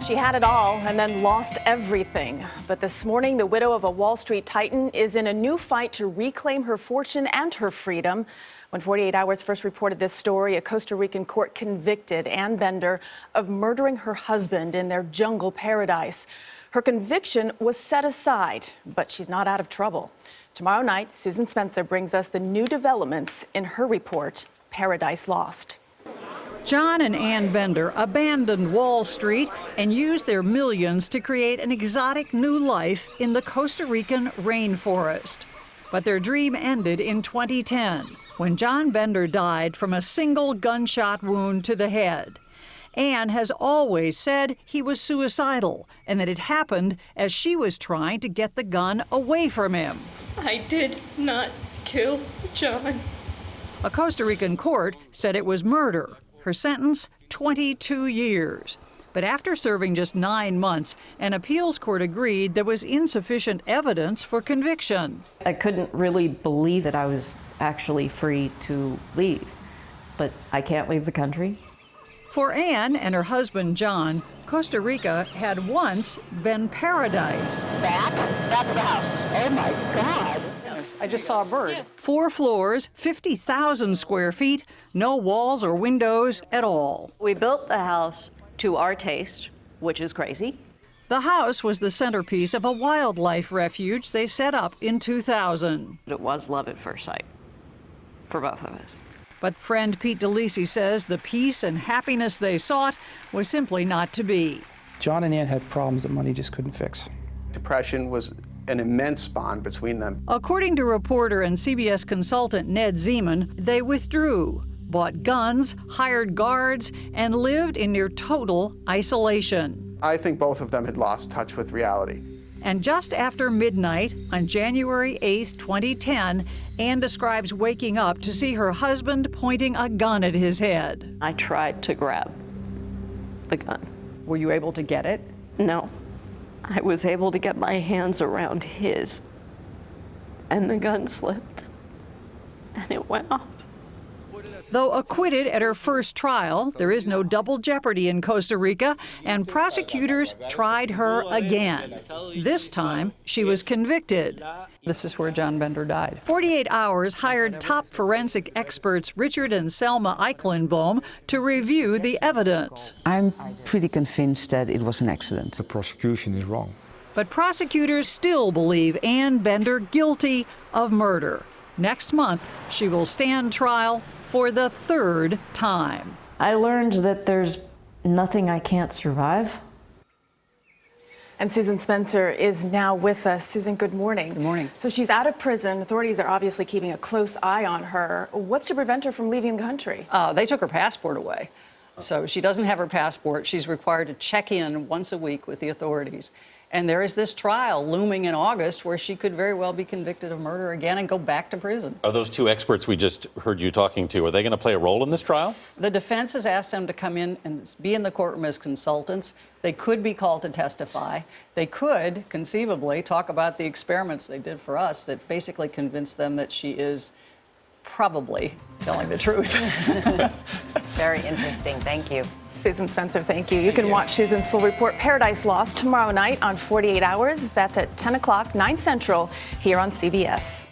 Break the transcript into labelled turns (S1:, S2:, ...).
S1: She had it all and then lost everything. But this morning, the widow of a Wall Street titan is in a new fight to reclaim her fortune and her freedom. When 48 Hours first reported this story, a Costa Rican court convicted Ann Bender of murdering her husband in their jungle paradise. Her conviction was set aside, but she's not out of trouble. Tomorrow night, Susan Spencer brings us the new developments in her report, Paradise Lost.
S2: John and Ann Bender abandoned Wall Street and used their millions to create an exotic new life in the Costa Rican rainforest. But their dream ended in 2010 when John Bender died from a single gunshot wound to the head. Ann has always said he was suicidal and that it happened as she was trying to get the gun away from him.
S3: I did not kill John.
S2: A Costa Rican court said it was murder. Her sentence, 22 years. But after serving just 9 months, an appeals court agreed there was insufficient evidence for conviction.
S4: I couldn't really believe that I was actually free to leave, but I can't leave the country.
S2: For Ann and her husband, John, Costa Rica had once been paradise.
S5: That's the house. Oh my God.
S2: I just saw a bird. 4 floors, 50,000 square feet, no walls or windows at all.
S4: We built the house to our taste, which is crazy.
S2: The house was the centerpiece of a wildlife refuge they set up in 2000.
S4: It was love at first sight for both of us.
S2: But friend Pete DeLisi says the peace and happiness they sought was simply not to be.
S6: John and Ann had problems that money just couldn't fix.
S7: Depression was an immense bond between them.
S2: According to reporter and CBS consultant Ned Zeman, they withdrew, bought guns, hired guards, and lived in near total isolation.
S7: I think both of them had lost touch with reality.
S2: And just after midnight on January 8, 2010, Ann describes waking up to see her husband pointing a gun at his head.
S4: I tried to grab the gun.
S2: Were you able to get it?
S4: No. I was able to get my hands around his, and the gun slipped, and it went off.
S2: Though acquitted at her first trial, there is no double jeopardy in Costa Rica, and prosecutors tried her again. This time, she was convicted. This is where John Bender died. 48 Hours hired top forensic experts Richard and Selma Eichenbaum to review the evidence.
S8: I'm pretty convinced that it was an accident.
S9: The prosecution is wrong.
S2: But prosecutors still believe Ann Bender guilty of murder. Next month, she will stand trial for the 3rd time.
S4: I learned that there's nothing I can't survive.
S1: And Susan Spencer is now with us. Susan, good morning.
S2: Good morning.
S1: So she's out of prison. Authorities are obviously keeping a close eye on her. What's to prevent her from leaving the country?
S2: They took her passport away. So she doesn't have her passport. She's required to check in once a week with the authorities. And there is this trial looming in August where she could very well be convicted of murder again and go back to prison.
S10: Are those 2 experts we just heard you talking to, are they going to play a role in this trial?
S2: The defense has asked them to come in and be in the courtroom as consultants. They could be called to testify. They could, conceivably, talk about the experiments they did for us that basically convinced them that she is probably telling the truth.
S5: Very interesting. Thank you.
S1: Susan Spencer, thank you. You can watch Susan's full report, Paradise Lost, tomorrow night on 48 Hours. That's at 10 o'clock, 9 Central, here on CBS.